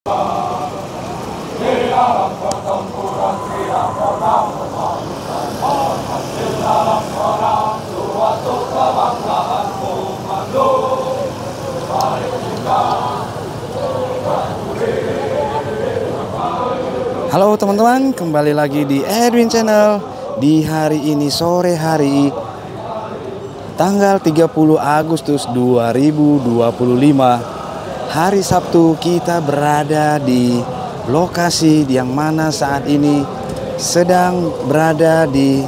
Halo teman-teman, kembali lagi di Edwin Channel. Di hari ini sore hari tanggal 30 Agustus 2025, hari Sabtu, kita berada di lokasi yang mana saat ini sedang berada di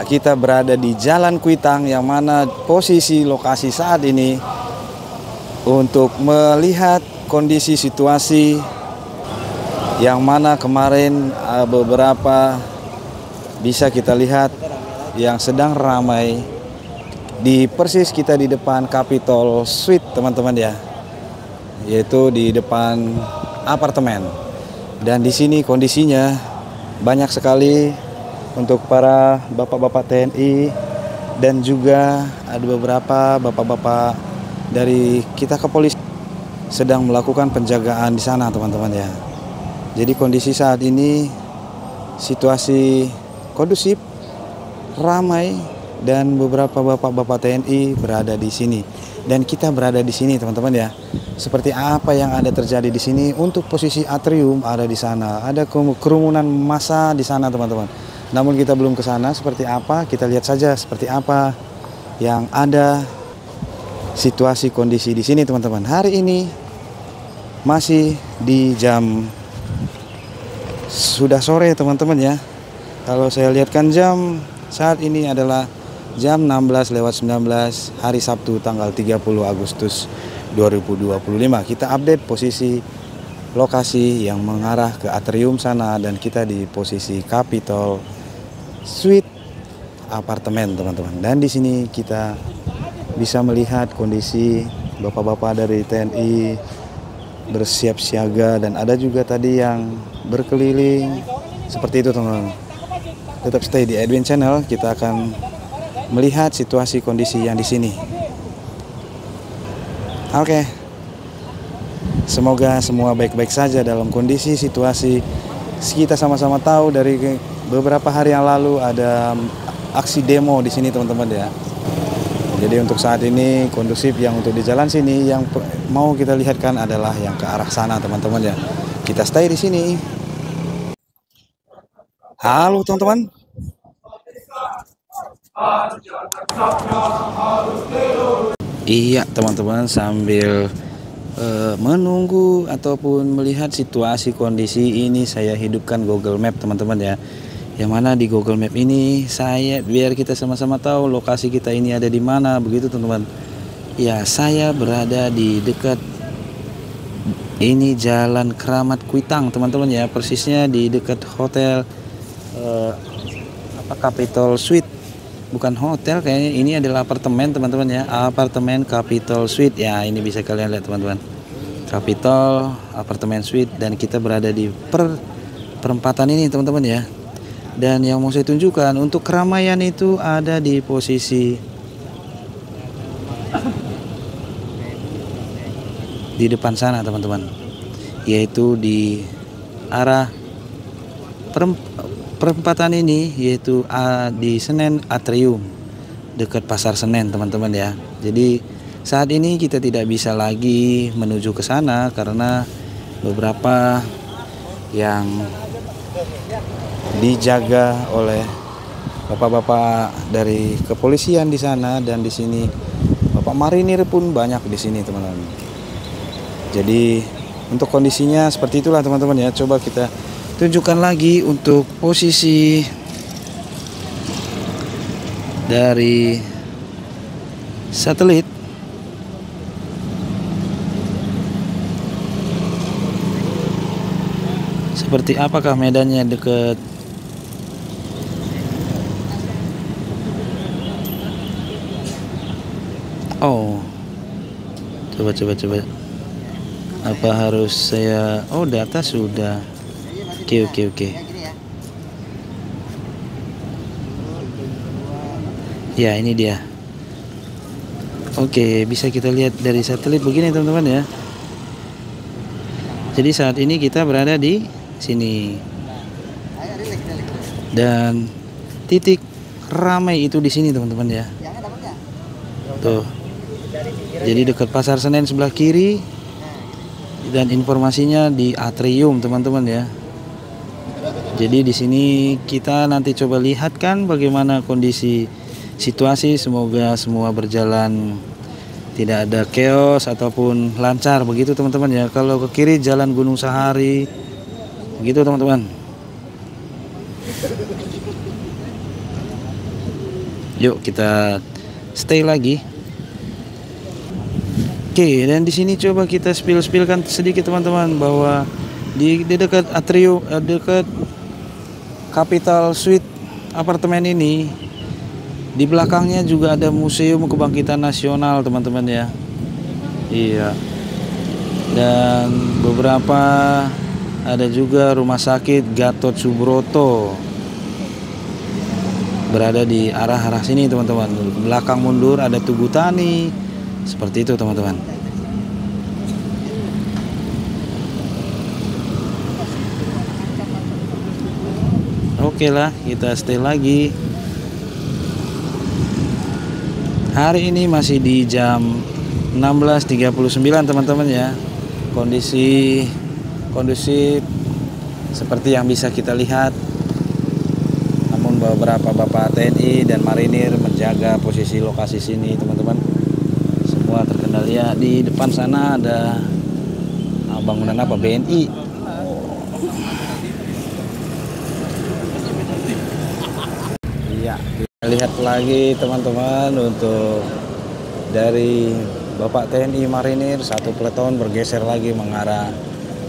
kita berada di Jalan Kuitang, yang mana posisi lokasi saat ini untuk melihat kondisi situasi yang mana kemarin beberapa bisa kita lihat yang sedang ramai di persis kita di depan Capitol Suite, teman-teman ya, yaitu di depan apartemen. Dan di sini kondisinya banyak sekali untuk para bapak-bapak TNI dan juga ada beberapa bapak-bapak dari kita kepolisian sedang melakukan penjagaan di sana, teman-teman ya. Jadi kondisi saat ini situasi kondusif, ramai, dan beberapa bapak-bapak TNI berada di sini. Dan kita berada di sini, teman-teman ya. Seperti apa yang ada terjadi di sini untuk posisi atrium ada di sana. Ada kerumunan massa di sana, teman-teman. Namun kita belum ke sana, seperti apa? Kita lihat saja seperti apa yang ada situasi kondisi di sini, teman-teman. Hari ini masih di jam sudah sore, teman-teman ya. Kalau saya lihatkan jam saat ini adalah jam 16:19 hari Sabtu tanggal 30 Agustus 2025. Kita update posisi lokasi yang mengarah ke atrium sana, dan kita di posisi Capitol Suite apartemen, teman-teman. Dan di sini kita bisa melihat kondisi bapak-bapak dari TNI bersiap siaga, dan ada juga tadi yang berkeliling seperti itu, teman-teman. Tetap stay di Edwin Channel, kita akan melihat situasi kondisi yang di sini. Oke. Semoga semua baik-baik saja dalam kondisi situasi. Kita sama-sama tahu dari beberapa hari yang lalu ada aksi demo di sini, teman-teman ya. Jadi untuk saat ini kondusif, yang untuk di jalan sini yang mau kita lihatkan adalah yang ke arah sana, teman-teman ya. Kita stay di sini. Halo teman-teman. Iya teman-teman, sambil menunggu ataupun melihat situasi kondisi ini, saya hidupkan Google Map, teman-teman ya. Yang mana di Google Map ini biar kita sama-sama tahu lokasi kita ini ada di mana, begitu teman-teman. Ya, saya berada di dekat ini Jalan Keramat Kuitang, teman-teman ya. Persisnya di dekat hotel Capitol Suite. Bukan hotel kayaknya, ini adalah apartemen, teman-teman ya. Apartemen Capitol Suite. Ya, ini bisa kalian lihat, teman-teman. Capitol apartemen suite, dan kita berada di perempatan ini, teman-teman ya. Dan yang mau saya tunjukkan untuk keramaian itu ada di posisi di depan sana, teman-teman, yaitu di arah perempatan ini, yaitu di Senen Atrium dekat Pasar Senen, teman-teman ya. Jadi saat ini kita tidak bisa lagi menuju ke sana karena beberapa yang dijaga oleh bapak-bapak dari kepolisian di sana, dan di sini bapak marinir pun banyak di sini, teman-teman. Jadi untuk kondisinya seperti itulah, teman-teman ya. Coba kita tunjukkan lagi untuk posisi dari satelit. Seperti apakah medannya dekat coba. Apa harus saya data sudah. Oke. Ya, ini dia. Oke, bisa kita lihat dari satelit begini, teman-teman ya. Jadi saat ini kita berada di sini dan titik ramai itu di sini teman-teman ya. Tuh. Jadi dekat Pasar Senen sebelah kiri dan informasinya di atrium teman-teman ya. Jadi di sini kita nanti coba lihat kan bagaimana kondisi situasi, semoga semua berjalan tidak ada chaos ataupun lancar begitu teman-teman ya. Kalau ke kiri Jalan Gunung Sahari begitu teman-teman. Yuk kita stay lagi. Oke, dan di sini coba kita spill-spillkan sedikit teman-teman bahwa di dekat atrium, dekat Capital Suite apartemen ini, di belakangnya juga ada Museum Kebangkitan Nasional teman-teman ya. Iya. Dan beberapa ada juga Rumah Sakit Gatot Subroto berada di arah sini teman-teman. Belakang mundur ada Tugu Tani. Seperti itu teman-teman. Oke lah, kita stay lagi. Hari ini masih di jam 16.39 teman-teman ya. Kondisi kondusif seperti yang bisa kita lihat. Namun beberapa bapak TNI dan marinir menjaga posisi lokasi sini teman-teman. Semua terkendali ya. Di depan sana ada bangunan apa? BNI. Ya, kita lihat lagi teman-teman untuk dari Bapak TNI Marinir satu peleton bergeser lagi mengarah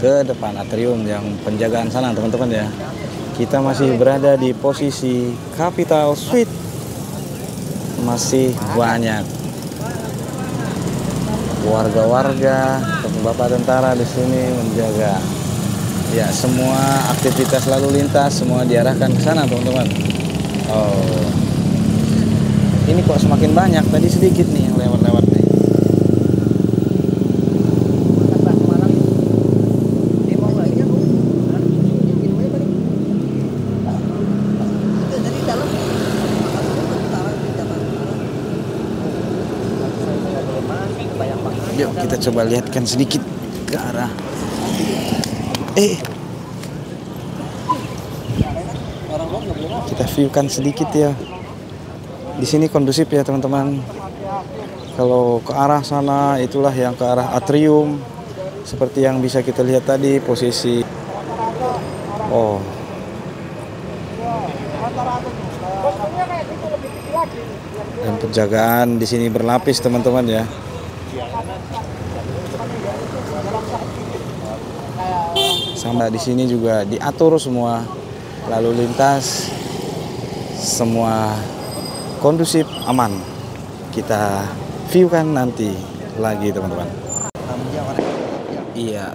ke depan atrium yang penjagaan sana teman-teman ya. Kita masih berada di posisi Capital Suite. Masih banyak warga-warga, Bapak tentara di sini menjaga. Ya, semua aktivitas lalu lintas semua diarahkan ke sana teman-teman. Oh, ini kok semakin banyak, tadi sedikit nih yang lewat-lewat nih. Yuk kita coba lihatkan sedikit ke arah. Kita viewkan sedikit ya. Di sini kondusif ya teman-teman. Kalau ke arah sana itulah yang ke arah atrium. Seperti yang bisa kita lihat tadi posisi. Oh. Dan penjagaan di sini berlapis teman-teman ya. Sama di sini juga diatur semua lalu lintas, semua kondusif, aman. Kita viewkan nanti lagi teman-teman. Iya,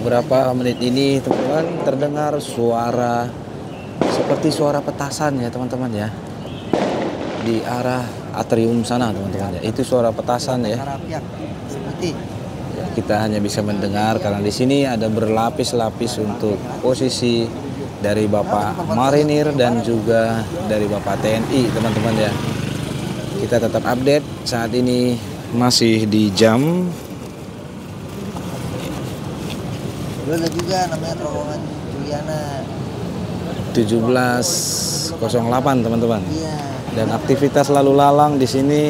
beberapa menit ini teman-teman terdengar suara seperti suara petasan ya teman-teman ya. Di arah atrium sana teman-teman ya. Itu suara petasan ya. Ya, kita hanya bisa mendengar karena di sini ada berlapis-lapis untuk posisi dari Bapak Marinir dan juga dari Bapak TNI teman-teman ya. Kita tetap update. Saat ini masih di jam ada juga namanya terowongan Juliana 17.08 teman-teman. iya. Dan aktivitas lalu lalang di sini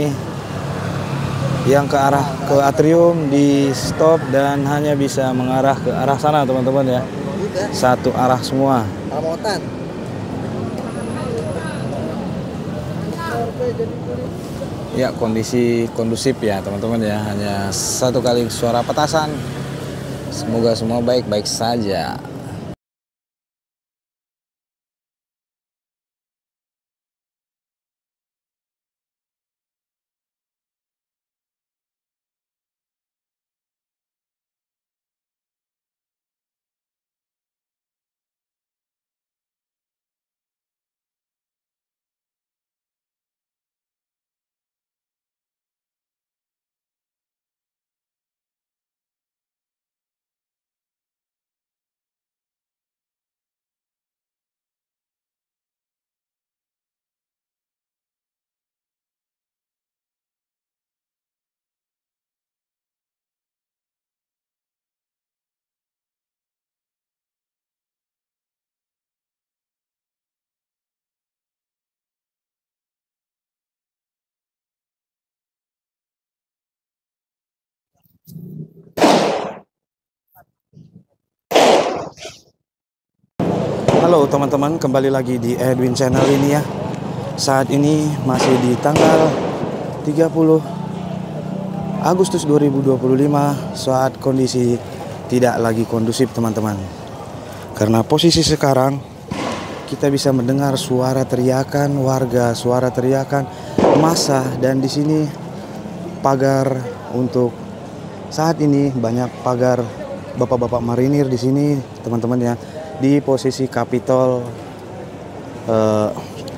yang ke arah ke atrium di stop dan hanya bisa mengarah ke arah sana teman-teman ya. Satu arah semua. Alamotan. Ya, kondisi kondusif ya teman-teman ya. Hanya satu kali suara petasan. Semoga semua baik-baik saja. Halo teman-teman, kembali lagi di Edwin Channel ini ya. Saat ini masih di tanggal 30 Agustus 2025 saat kondisi tidak lagi kondusif teman-teman. Karena posisi sekarang kita bisa mendengar suara teriakan warga, suara teriakan massa, dan di sini pagar untuk saat ini banyak pagar bapak-bapak marinir di sini teman-teman ya, di posisi Capitol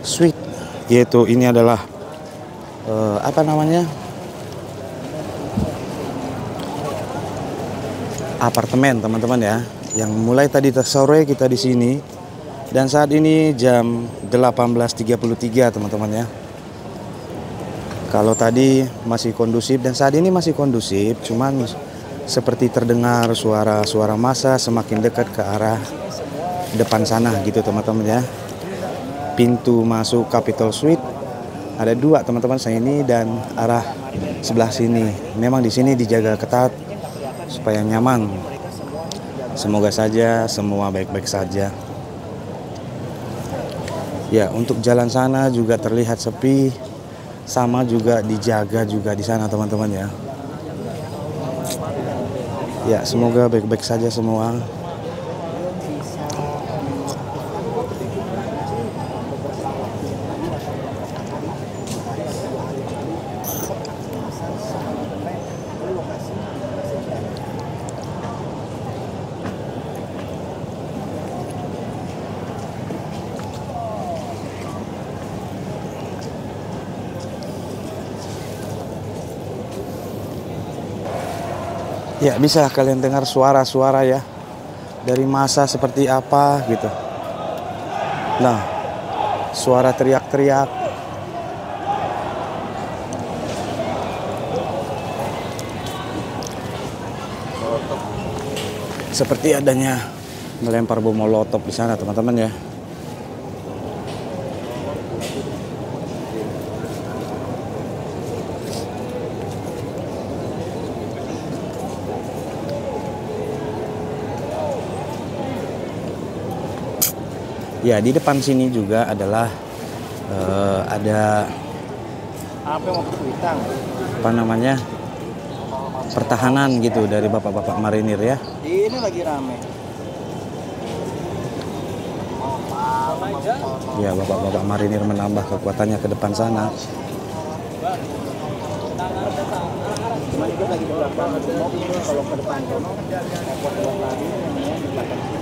Suite, yaitu ini adalah apa namanya, apartemen teman-teman ya, yang mulai tadi sore kita di sini dan saat ini jam 18.33 teman-teman ya. Kalau tadi masih kondusif dan saat ini masih kondusif, cuman seperti terdengar suara-suara massa semakin dekat ke arah depan sana gitu teman-teman ya. Pintu masuk Capitol Suite ada dua teman-teman, saya ini dan arah sebelah sini. Memang di sini dijaga ketat supaya nyaman. Semoga saja semua baik-baik saja. Ya, untuk jalan sana juga terlihat sepi, sama juga dijaga juga di sana teman-teman ya. Ya, semoga baik-baik saja semua. Ya, bisa kalian dengar suara-suara ya dari massa seperti apa gitu. Nah, suara teriak-teriak. Seperti adanya melempar bom molotov di sana teman-teman ya. Ya, di depan sini juga adalah ada apa namanya, pertahanan gitu dari bapak-bapak marinir ya. Ini lagi rame. Ya, bapak-bapak marinir menambah kekuatannya ke depan sana. Cuman itu lagi di belakang kalau ke depan sono lagi di belakang sini.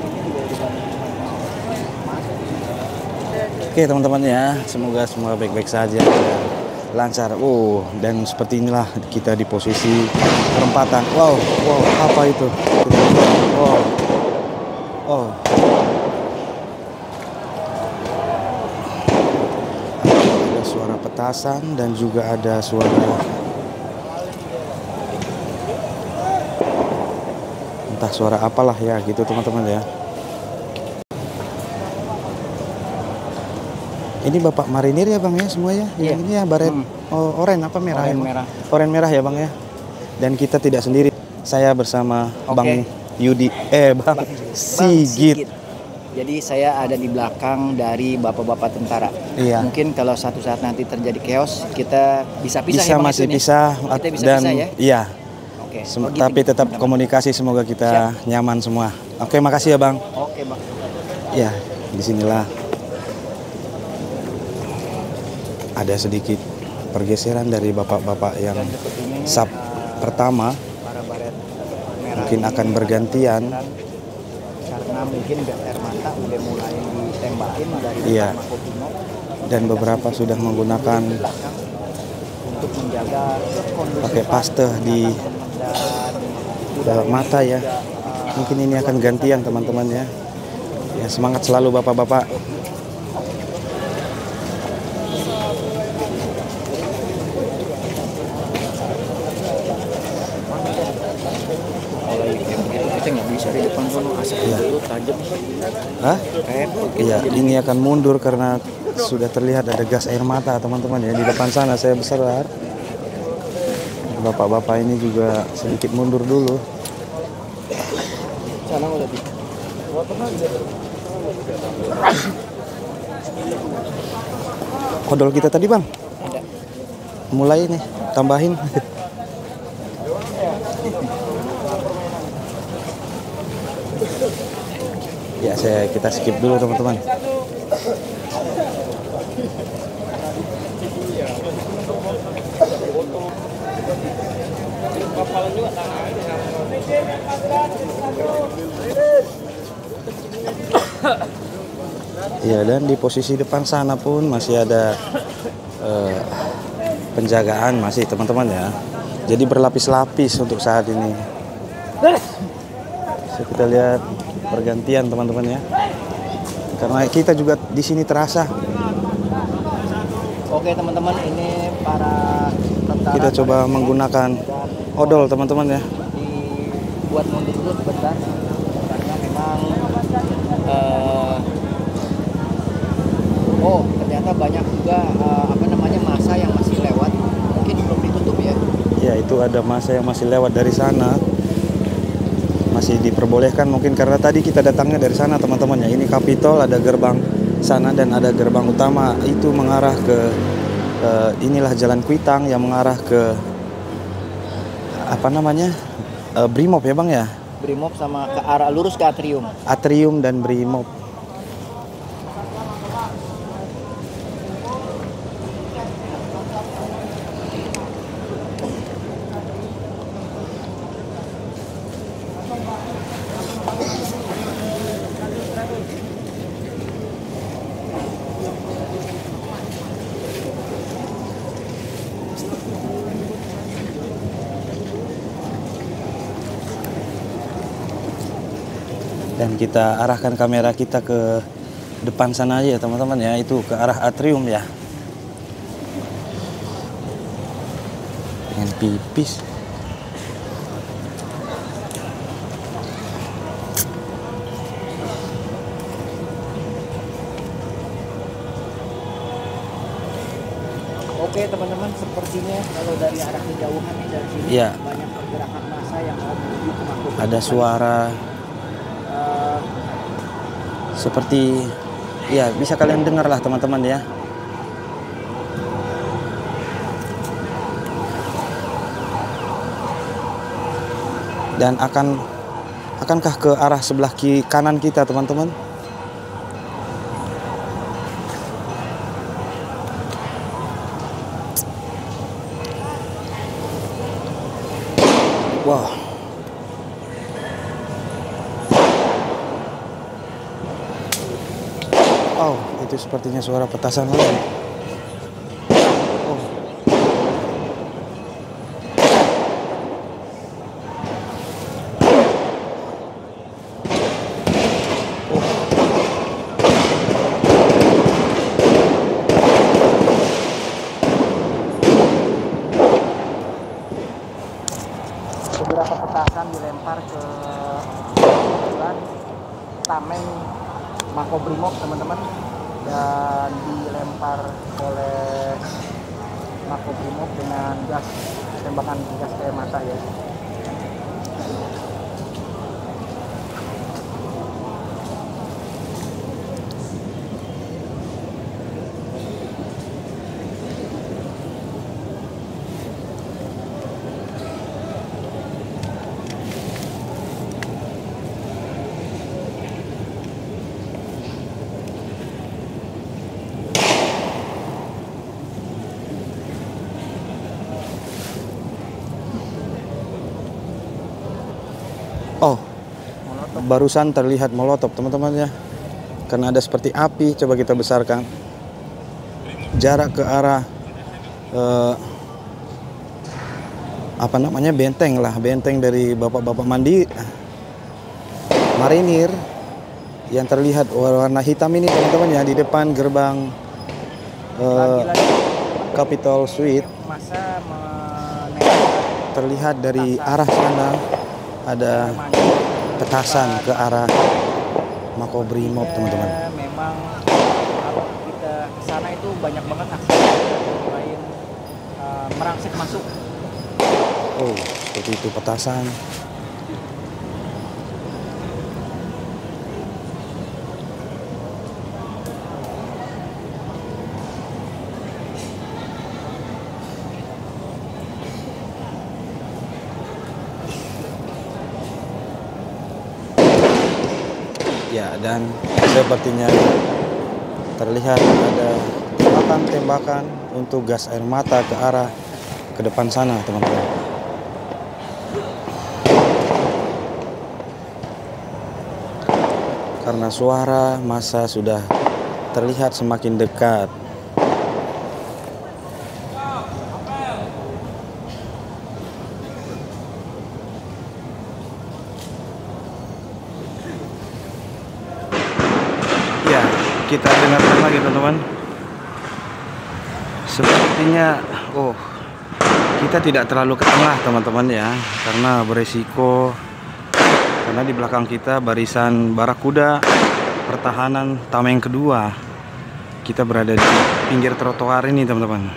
Oke teman-teman ya, semoga semua baik-baik saja, lancar. Dan seperti inilah kita di posisi perempatan. Wow, apa itu? Ada suara petasan dan juga ada suara entah suara apalah ya gitu teman-teman ya. Ini bapak marinir ya bang ya semua ya. Yang ini ya baret oranye apa merah? Oranye merah. Oranye merah ya bang ya. Dan kita tidak sendiri. Saya bersama Bang Yudi, Bang Sigit. Jadi saya ada di belakang dari bapak-bapak tentara. Iya. Mungkin kalau satu saat nanti terjadi chaos, kita bisa pisah bisa ya, masih pisah kita bisa dan pisah ya. Iya. Oke. Tapi tetap komunikasi, semoga kita nyaman semua. Oke, makasih ya bang. Oke bang. Ya, disinilah ada sedikit pergeseran dari bapak-bapak yang sub pertama, mungkin akan bergantian karena mungkin gas air mata udah mulai ditembakin dari Makobrimob, dan beberapa sudah menggunakan untuk menjaga pakai paste di mata ya. Mungkin ini akan gantian teman-teman ya. Ya, semangat selalu bapak-bapak. kita nggak bisa di depan sono, asapnya itu tajam. Hah? Iya, ini akan mundur karena sudah terlihat ada gas air mata teman-teman ya di depan sana. Saya besar. Bapak-bapak ini juga sedikit mundur dulu. Sana udah di. Odol kita tadi bang, Ada. mulai nih, tambahin. Ya kita skip dulu teman-teman. Ya, dan di posisi depan sana pun masih ada penjagaan masih teman-teman ya. Jadi berlapis-lapis untuk saat ini. So, kita lihat pergantian teman-teman ya. Karena kita juga di sini terasa. Oke teman-teman, ini para tentara. Kita coba menggunakan odol teman-teman ya. Dibuat mundur dulu sebentar karena memang ternyata banyak juga masa yang masih lewat, mungkin belum ditutup ya. Ya, itu ada masa yang masih lewat dari sana. Masih diperbolehkan mungkin karena tadi kita datangnya dari sana teman-teman ya. Ini Kapitol, ada gerbang sana dan ada gerbang utama itu mengarah ke inilah Jalan Kuitang yang mengarah ke Brimob ya bang ya. Brimob sama ke arah lurus ke Atrium. Atrium dan Brimob. Dan kita arahkan kamera kita ke depan sana aja ya teman-teman ya, itu ke arah atrium ya. Pengen pipis. Oke teman-teman, sepertinya kalau dari arah kejauhan nih dari sini ya, banyak pergerakan massa yang mau menuju ke Mako. Ada suara seperti ya, bisa kalian dengar lah teman-teman ya. Dan akankah ke arah sebelah kanan kita teman-teman? Wow. Oh, itu sepertinya suara petasan lagi. Oh. Beberapa petasan dilempar ke Tameng Makobrimob teman-teman, dan dilempar oleh Makobrimob dengan tembakan gas air mata ya. Oh, barusan terlihat molotov teman-teman ya. Karena ada seperti api, coba kita besarkan jarak ke arah benteng dari bapak-bapak mandi marinir yang terlihat warna hitam ini teman-teman ya, di depan gerbang Capitol Suite. Terlihat dari arah sana ada petasan ke arah Makobrimob teman-teman. Memang kalau kita ke sana itu banyak banget aksi lain merangsek masuk Oh, seperti itu petasan. Ya, dan sepertinya terlihat ada tembakan-tembakan untuk gas air mata ke arah ke depan sana, teman-teman. Karena suara massa sudah terlihat semakin dekat. Ya, kita dengarkan lagi, teman-teman. Sepertinya, kita tidak terlalu ke tengah, teman-teman ya, karena beresiko. Karena di belakang kita barisan barakuda pertahanan Tameng kedua. Kita berada di pinggir trotoar ini, teman-teman.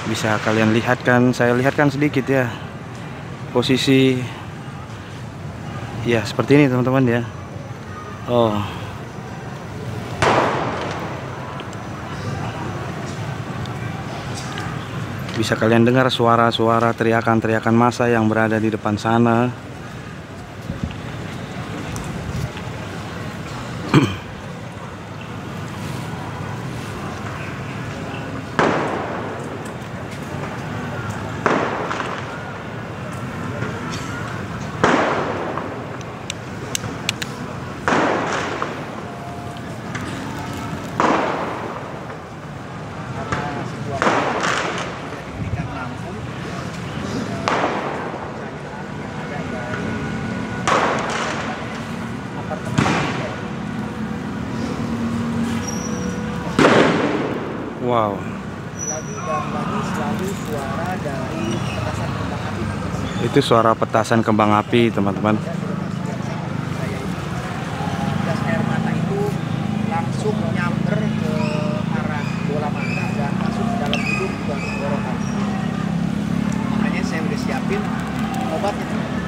Bisa kalian lihat kan? Saya lihatkan sedikit ya. Posisi ya seperti ini, teman-teman ya. Bisa kalian dengar suara-suara teriakan-teriakan massa yang berada di depan sana. Wow. Lagi selalu suara dari petasan kembang api. Itu suara petasan kembang api, teman-teman. Gas air mata itu langsung nyamber ke arah bola mata dan masuk ke dalam hidung dan tenggorokan. Makanya saya udah siapin obatnya.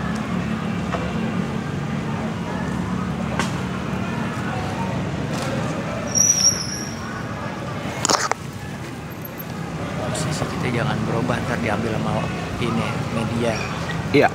Kita jangan berubah, ntar diambil sama ini media. Iya.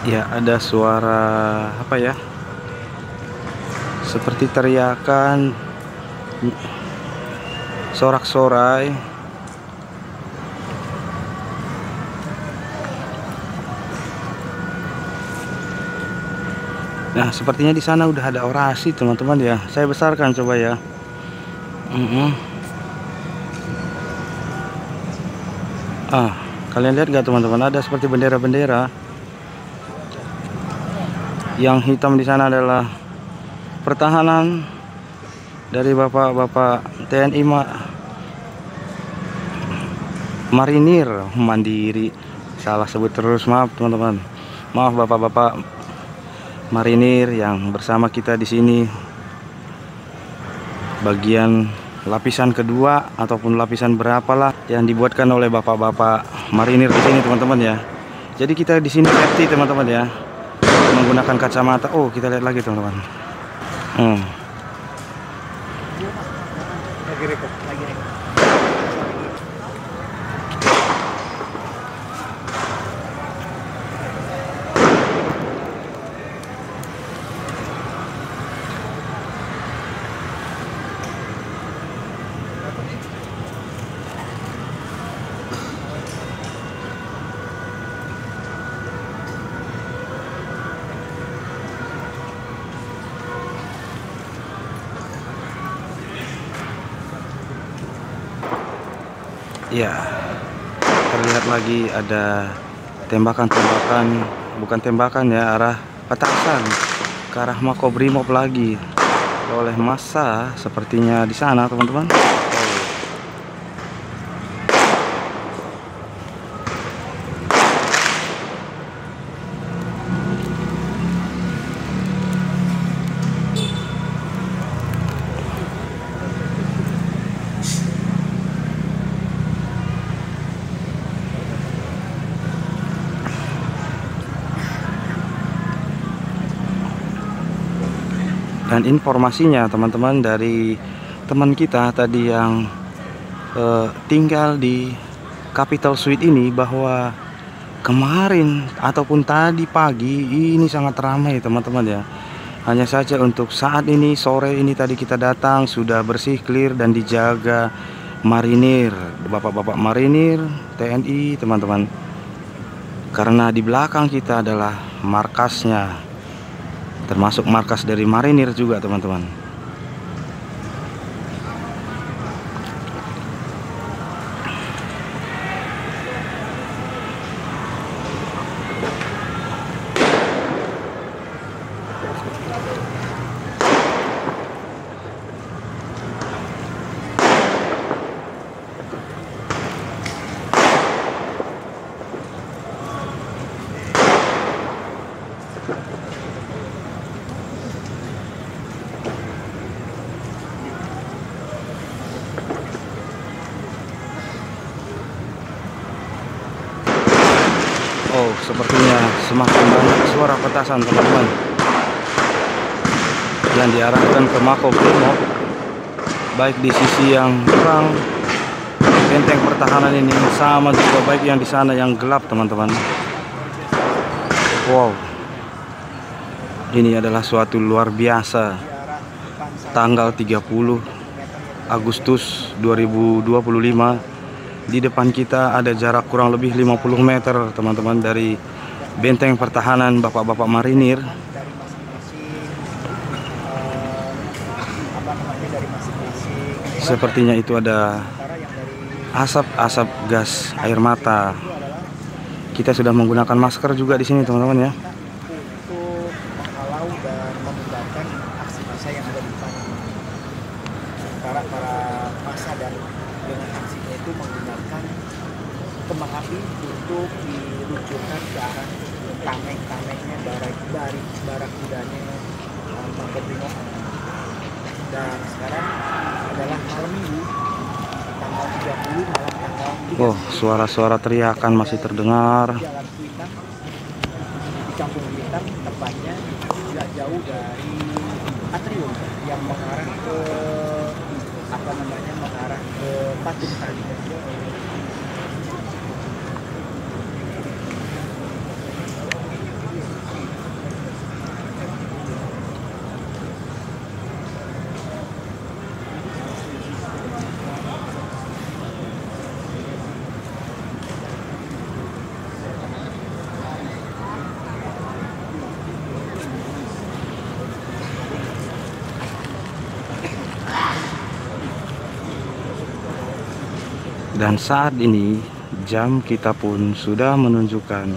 Ya, ada suara apa ya? Seperti teriakan, sorak-sorai. Nah, sepertinya di sana udah ada orasi, teman-teman ya. Saya besarkan coba ya. Kalian lihat gak, teman-teman? Ada seperti bendera-bendera. Yang hitam di sana adalah pertahanan dari bapak-bapak TNI Marinir Mandiri. Salah sebut terus, maaf teman-teman. Maaf bapak-bapak Marinir yang bersama kita di sini. Bagian lapisan kedua ataupun lapisan berapalah yang dibuatkan oleh bapak-bapak Marinir di sini, teman-teman ya. Jadi kita di sini safety, teman-teman ya. Menggunakan kacamata. Kita lihat lagi, teman-teman. Lagi rekod. Ya, terlihat lagi ada tembakan-tembakan, bukan tembakan ya, arah petasan ke arah Makobrimob lagi oleh massa sepertinya di sana, teman-teman. Dan informasinya teman-teman dari teman kita tadi yang tinggal di Capital Suite ini, bahwa kemarin ataupun tadi pagi ini sangat ramai teman-teman ya. Hanya saja untuk saat ini, sore ini tadi kita datang sudah bersih, clear, dan dijaga marinir, bapak-bapak marinir TNI teman-teman. Karena di belakang kita adalah markasnya, termasuk markas dari marinir juga teman-teman. Oh, sepertinya semakin banyak suara petasan teman-teman yang diarahkan ke Makobrimob, baik di sisi yang terang benteng pertahanan ini, sama juga baik yang di sana yang gelap teman-teman. Wow, ini adalah suatu luar biasa. Tanggal 30 Agustus 2025, di depan kita ada jarak kurang lebih 50 meter teman-teman dari benteng pertahanan bapak-bapak marinir. Sepertinya itu ada asap-asap gas air mata. Kita sudah menggunakan masker juga di sini teman-teman ya. Untuk menghalau dan membubarkan aksi massa yang ada di depan. Sementara para massa dan dengan aksinya itu menggunakan kembang api untuk diluncurkan ke arah tameng-tamengnya, barakudanya Makobrimob. Dan sekarang adalah malam minggu, tanggal 30 malam tanggal 3. Oh, suara-suara teriakan masih terdengar. Jalan Kuitang, di Kampung Kuitang, tepatnya tidak jauh dari atrium yang mengarah ke mengarah ke Patung tadi. Dan saat ini jam kita pun sudah menunjukkan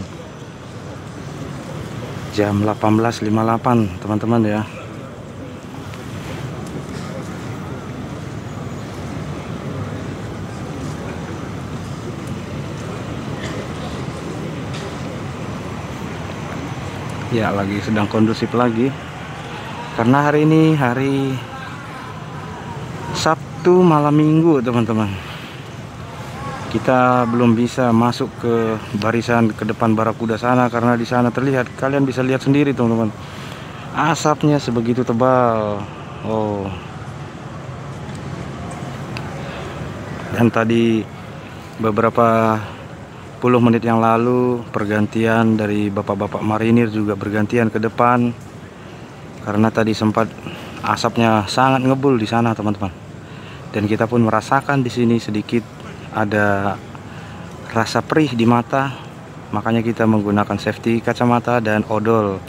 jam 18.58 teman-teman ya. Ya, lagi sedang kondusif lagi karena hari ini hari Sabtu malam minggu teman-teman. Kita belum bisa masuk ke barisan ke depan Barakuda sana karena di sana terlihat, kalian bisa lihat sendiri teman-teman, asapnya sebegitu tebal. Oh, dan tadi beberapa puluh menit yang lalu pergantian dari bapak-bapak marinir juga bergantian ke depan karena tadi sempat asapnya sangat ngebul di sana teman-teman. Dan kita pun merasakan di sini sedikit ada rasa perih di mata, makanya kita menggunakan safety kacamata dan odol.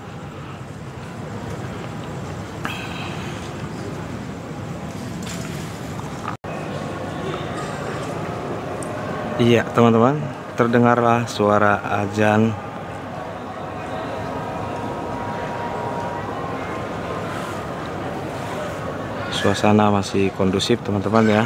Iya teman-teman, terdengarlah suara azan. Suasana masih kondusif teman-teman ya.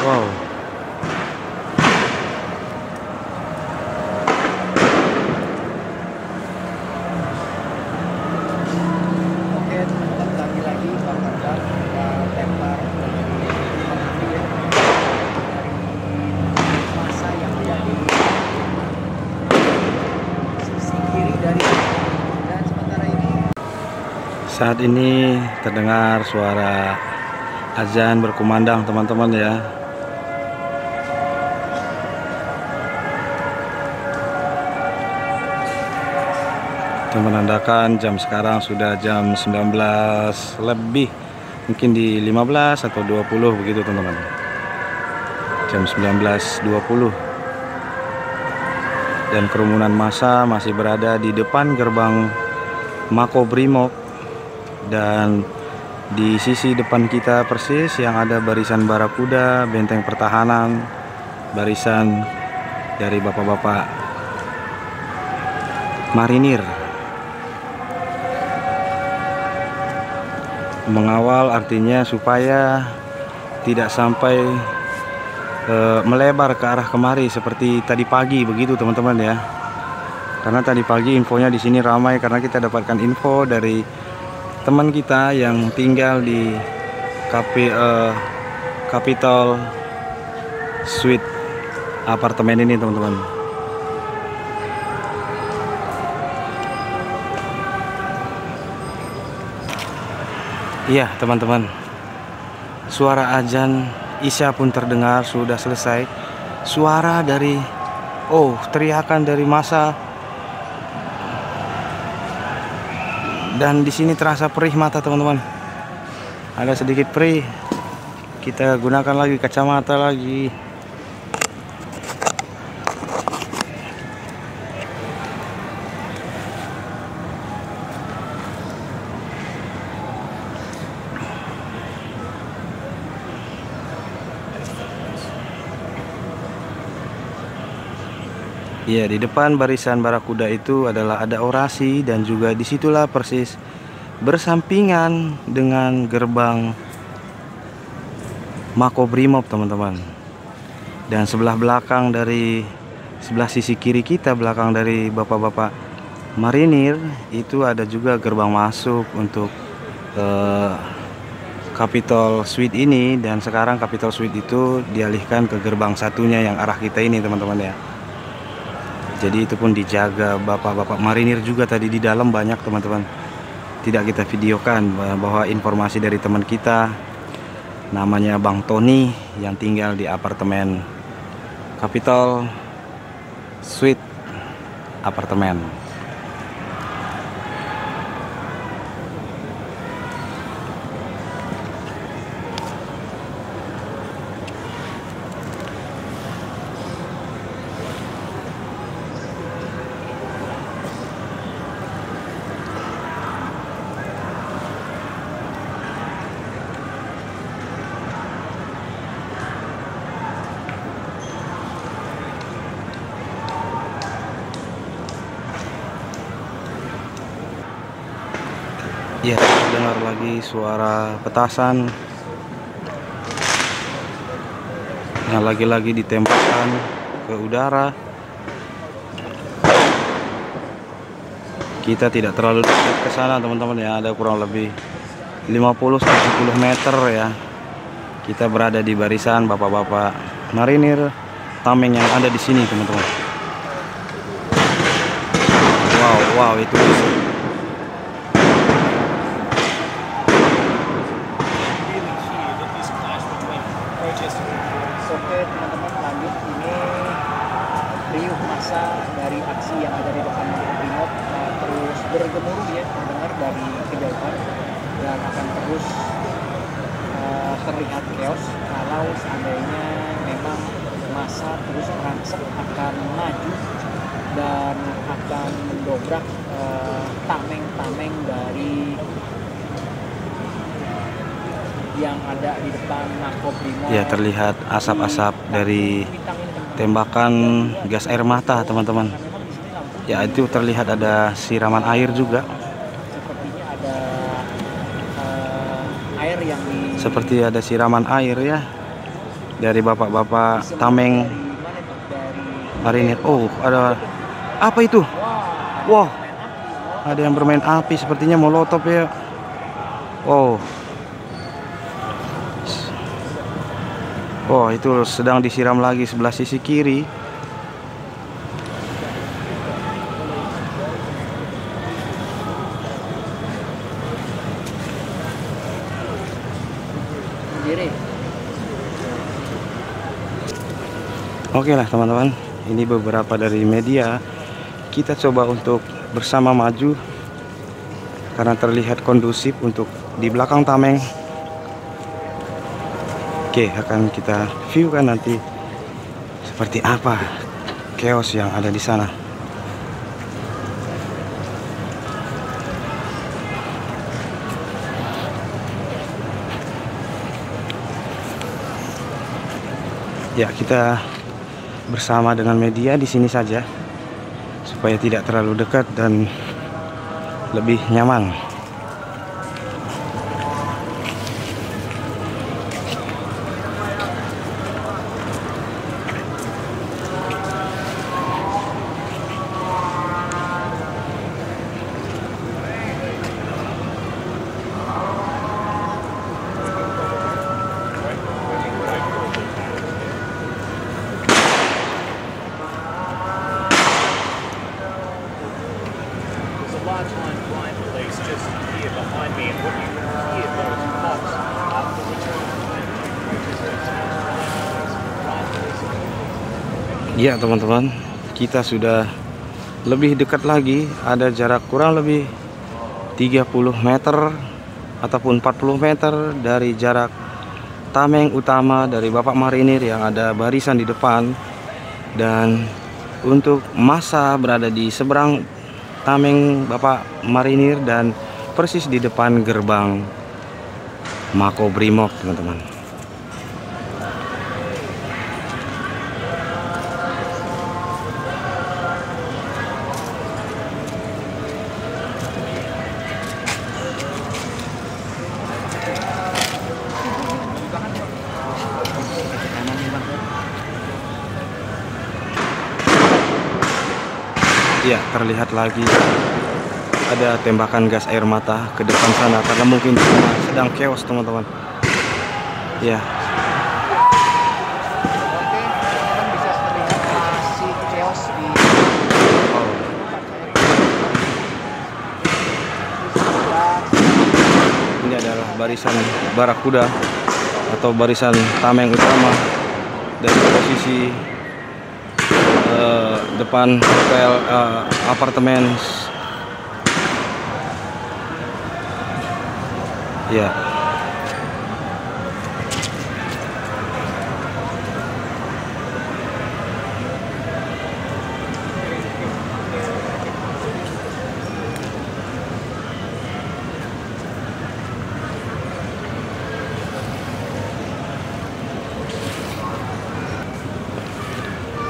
Wow. Oke teman-teman, lagi-lagi Bang Radar lempar dari masa yang ada di sisi kiri dari, dan sementara ini Saat ini terdengar suara azan berkumandang teman-teman ya. Itu menandakan jam sekarang sudah jam 19 lebih, mungkin di 15 atau 20 begitu teman-teman. Jam 19.20. Dan kerumunan massa masih berada di depan gerbang Makobrimob, dan di sisi depan kita persis yang ada barisan barakuda, benteng pertahanan, barisan dari bapak-bapak marinir. Mengawal artinya supaya tidak sampai melebar ke arah kemari seperti tadi pagi begitu teman-teman ya. Karena tadi pagi infonya di sini ramai karena kita dapatkan info dari teman kita yang tinggal di Capitol Suite apartemen ini teman-teman. Iya teman-teman, suara azan Isya pun terdengar, sudah selesai. Suara dari teriakan dari massa, dan di sini terasa perih mata teman-teman. Ada sedikit perih. Kita gunakan lagi kacamata lagi. Ya, di depan barisan barakuda itu adalah ada orasi, dan juga disitulah persis bersampingan dengan gerbang Makobrimob teman-teman. Dan sebelah belakang dari sebelah sisi kiri kita, belakang dari bapak-bapak marinir, itu ada juga gerbang masuk untuk Capitol Suite ini. Dan sekarang Capitol Suite itu dialihkan ke gerbang satunya yang arah kita ini teman-teman ya. Jadi itu pun dijaga bapak-bapak marinir juga tadi di dalam banyak teman-teman. Tidak kita videokan bahwa informasi dari teman kita namanya Bang Tony yang tinggal di apartemen Capitol Suite apartemen. Ya, dengar lagi suara petasan yang lagi-lagi ditembakkan ke udara. Kita tidak terlalu dekat ke sana teman-teman ya, ada kurang lebih 50-70 meter ya. Kita berada di barisan bapak-bapak marinir tameng yang ada di sini teman-teman. Wow, itu Oke teman-teman, lanjut. Ini riuh massa dari aksi yang ada di depan Makobrimob terus bergemuruh ya, terdengar dari kejauhan, dan akan terus terlihat chaos kalau seandainya memang massa terus merangsek akan maju dan akan mendobrak tameng-tameng dari yang ada di depan Makobrimob. Ya, terlihat asap-asap dari tembakan gas air mata, teman-teman. Ya, itu terlihat ada siraman air juga. Sepertinya ada air yang Seperti ada siraman air ya dari bapak-bapak tameng marinir. Oh, ada apa itu? Wow, ada yang bermain api, sepertinya molotov ya. Oh, oh, itu sedang disiram lagi sebelah sisi kiri. Oke lah teman-teman, ini beberapa dari media. Kita coba untuk bersama maju karena terlihat kondusif untuk di belakang tameng. Oke, akan kita view kan nanti seperti apa chaos yang ada di sana. Ya, kita bersama dengan media di sini saja supaya tidak terlalu dekat dan lebih nyaman. Ya teman-teman, kita sudah lebih dekat lagi, ada jarak kurang lebih 30 meter ataupun 40 meter dari jarak tameng utama dari Bapak Marinir yang ada barisan di depan, dan untuk massa berada di seberang tameng Bapak Marinir dan persis di depan gerbang Makobrimob, teman-teman. Ya, terlihat lagi ada tembakan gas air mata ke depan sana karena mungkin sedang chaos, teman-teman. Ya. Oke, teman-teman bisa terlihat masih chaos di Ini adalah barisan Barakuda atau barisan tameng utama dari posisi depan hotel apartemen. Ya.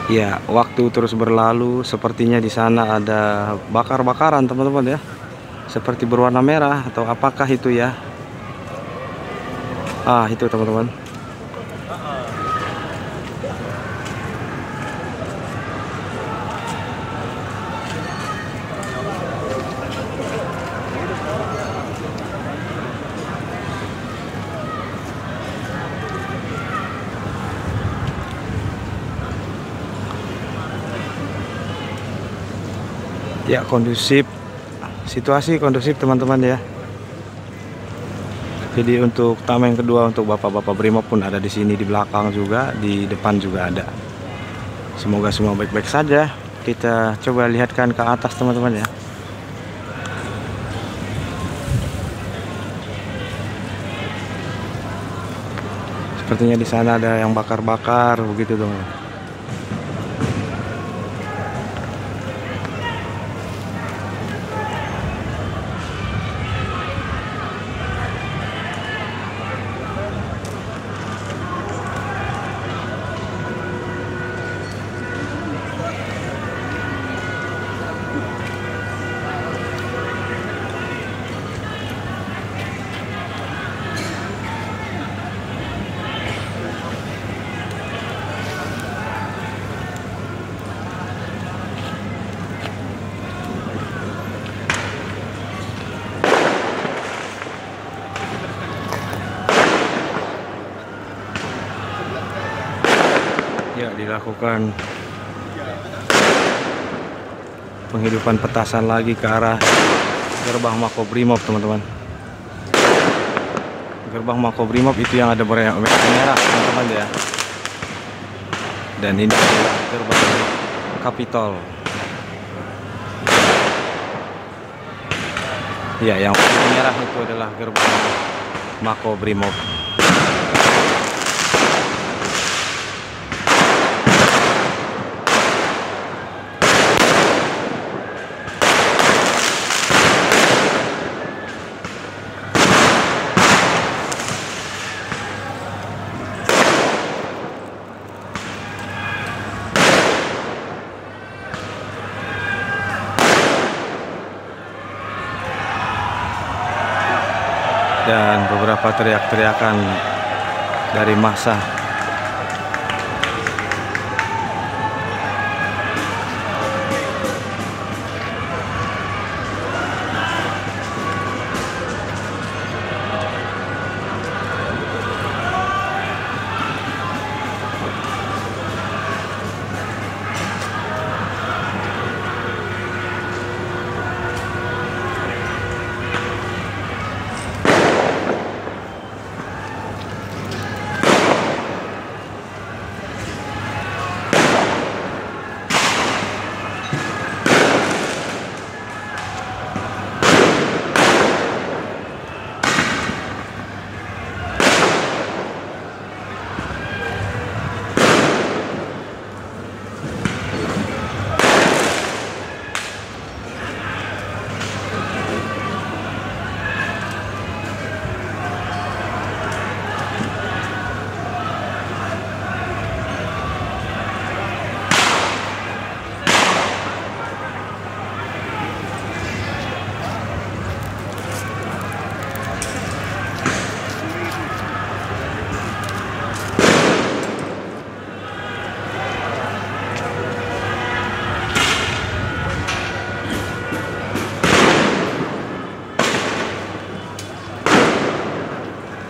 Ya, waktu terus berlalu, sepertinya di sana ada bakar-bakaran, teman-teman ya. Seperti berwarna merah atau apakah itu ya? Ah, itu teman-teman. Ya, kondusif, situasi kondusif teman-teman ya. Jadi untuk tameng kedua untuk bapak-bapak Brimob pun ada di sini, di belakang juga, di depan juga ada. Semoga semua baik-baik saja. Kita coba lihatkan ke atas teman-teman ya. Sepertinya di sana ada yang bakar-bakar begitu teman. Ya, dilakukan penghidupan petasan lagi ke arah gerbang Makobrimob, teman-teman. Gerbang Makobrimob itu yang ada merah, teman-teman ya. Dan ini gerbang Kapitol. Ya, yang merah itu adalah gerbang Makobrimob. Dan beberapa teriak-teriakan dari massa.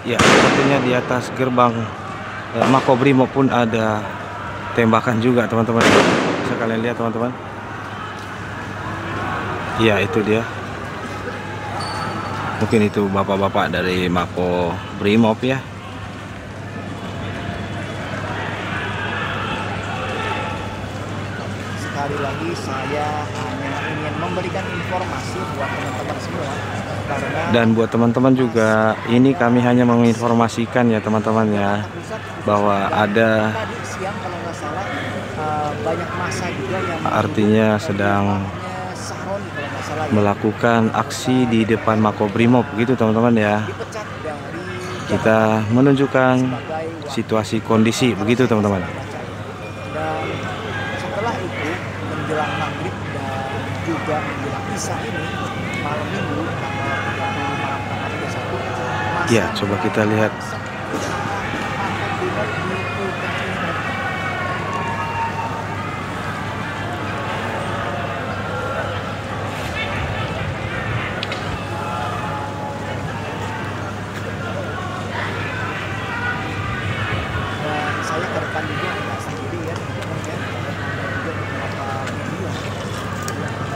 Ya, sepertinya di atas gerbang Makobrimob pun ada tembakan juga, teman-teman. Bisa kalian lihat, teman-teman. Ya, itu dia. Mungkin itu bapak-bapak dari Makobrimob ya. Sekali lagi saya hanya ingin memberikan informasi buat teman-teman semua, karena Dan buat teman-teman juga, ini kami hanya menginformasikan ya teman-teman ya, bahwa ada, tadi siang kalau nggak salah banyak massa juga yang artinya sedang Saron kalau nggak salah ya, melakukan aksi di depan Makobrimob gitu teman-teman ya. dipecat dari Kita menunjukkan sebagai situasi kondisi begitu teman-teman. dan setelah itu menjelang maghrib dan juga menjelang isya ini malam minggu tanggal 30 malam tanggal 31 Ya, coba kita lihat. Dan saya ke depan juga nggak sendiri ya teman-teman ya, ada juga beberapa video yang ada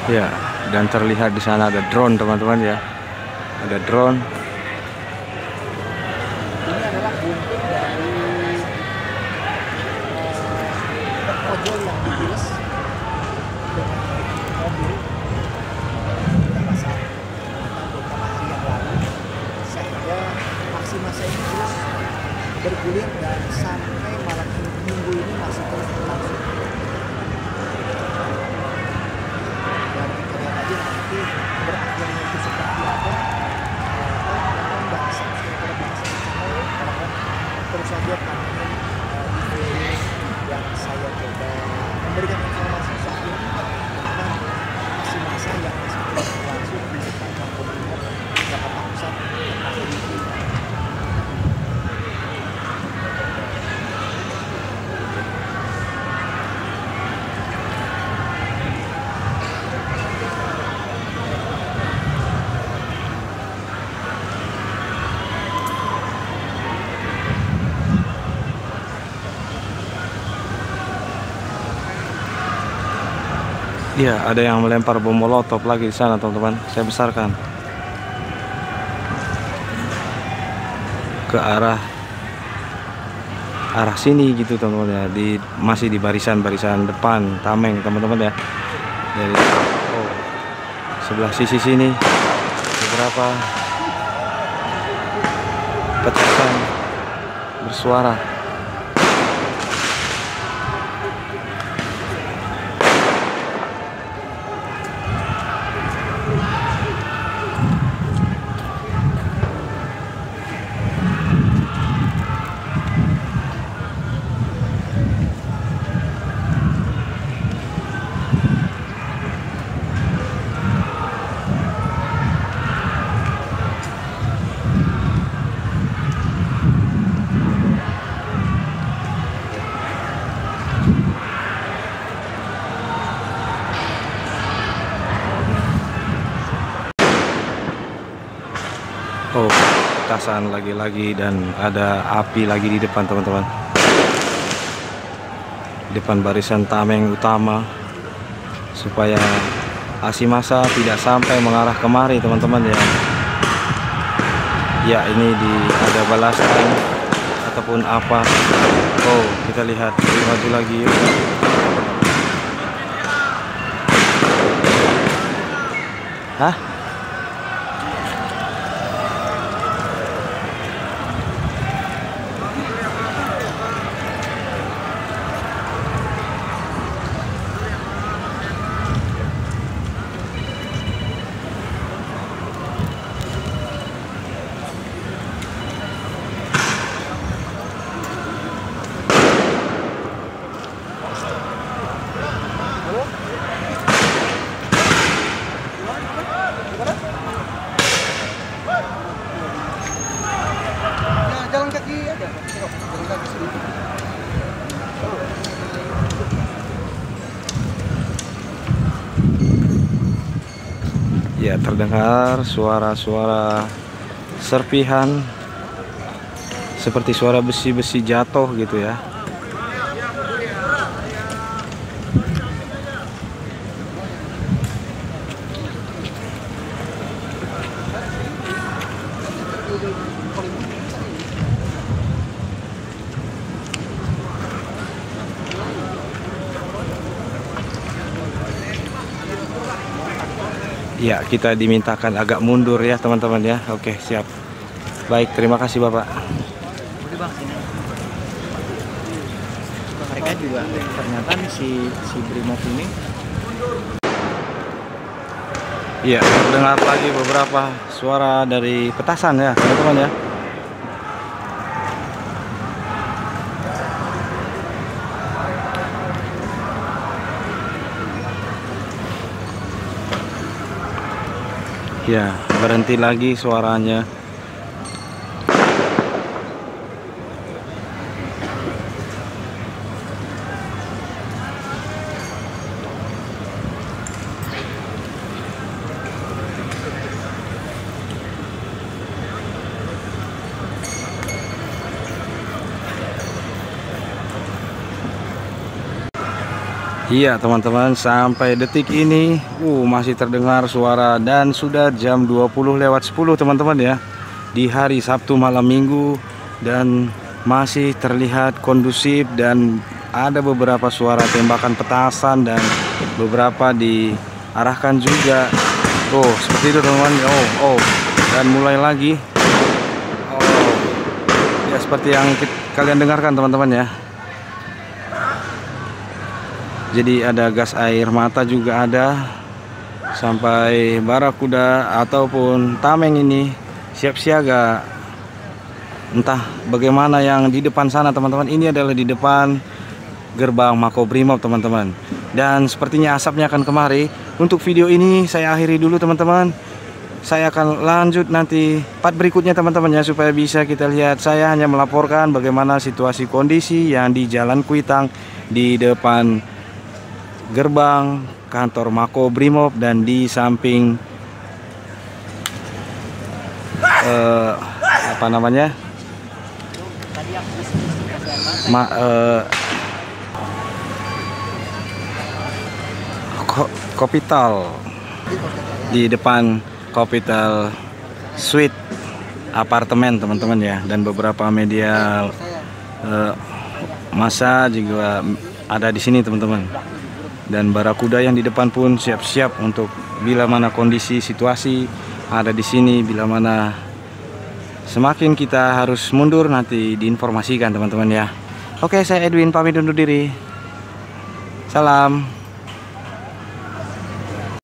Ya, dan terlihat di sana ada drone teman-teman ya. Ada drone. ini adalah buntut dari ojol yang dibilas dengan mobil beberapa saat beberapa hari yang lalu, sehingga aksi massa ini terus bergulir dan sampai malam minggu ini masih terus berlangsung. Dan kita lihat aja nanti berakhirnya itu seperti apa. Terus saja pantengin video yang saya coba memberikan informasi saat ini tentang aksi massa yang masih terus berlangsung di depan Makobrimob Jakarta Pusat hari ini. Iya, ada yang melempar bom molotov lagi di sana, teman-teman. Saya besarkan ke arah sini gitu, teman-teman ya. Masih di barisan depan Tameng, teman-teman ya. Dari sebelah sisi sini beberapa petasan bersuara. Oh, petasan lagi-lagi dan ada api lagi di depan, teman-teman. Depan barisan Tameng utama, supaya aksi massa tidak sampai mengarah kemari, teman-teman ya. Ya, ini ada balasan ataupun apa. Oh, kita lihat lebih maju lagi yuk. Hah? Jalan kaki aja. Jalan kaki sedikit. Ya, terdengar suara-suara serpihan seperti suara besi-besi jatuh gitu ya. Ya, kita dimintakan agak mundur ya, teman-teman ya. Oke, siap. Baik, terima kasih Bapak. Udah bang, sini. Mereka juga ternyata nih si Brimob ini. Iya, terdengar lagi beberapa suara dari petasan ya, teman-teman ya. Ya, berhenti lagi suaranya. Iya teman-teman, sampai detik ini masih terdengar suara dan sudah jam 20:10 teman-teman ya, di hari Sabtu malam Minggu, dan masih terlihat kondusif dan ada beberapa suara tembakan petasan dan beberapa diarahkan juga. Seperti itu teman-teman. Dan mulai lagi. Ya, seperti yang kalian dengarkan teman-teman ya. Jadi ada gas air mata juga ada, sampai Barakuda ataupun Tameng ini siap siaga. Entah bagaimana yang di depan sana teman-teman. Ini adalah di depan gerbang Makobrimob teman-teman. Dan sepertinya asapnya akan kemari. Untuk video ini saya akhiri dulu teman-teman. Saya akan lanjut nanti part berikutnya teman-teman ya, supaya bisa kita lihat. Saya hanya melaporkan bagaimana situasi kondisi yang di Jalan Kuitang di depan gerbang kantor Makobrimob dan di samping apa namanya Kopital, di depan Kopital Suite apartemen teman-teman ya, dan beberapa media massa juga ada di sini teman-teman. Dan barakuda yang di depan pun siap-siap untuk bila mana kondisi situasi ada di sini, bila mana semakin kita harus mundur nanti diinformasikan teman-teman ya. Oke, saya Edwin pamit undur diri. Salam.